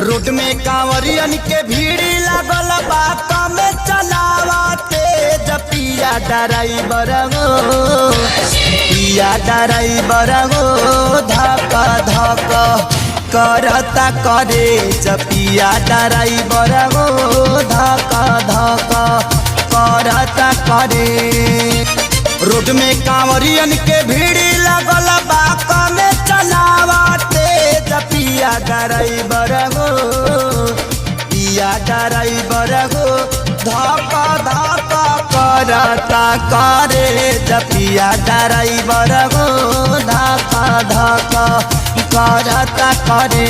Road में कांवरियन के भीड़ लागल बा कमे चलावते जपिया ड्राइवर हो पिया ड्राइवर हो धक धक करता करे जपिया ड्राइवर हो धक धक करता करे। रोड में कांवरियन के भीड़ लागल बा कमे चलावते जपिया ड्राइवर हो पिया ड्राइवर हो धक धक करता करे जपिया ड्राइवर हो धक धक करता करे।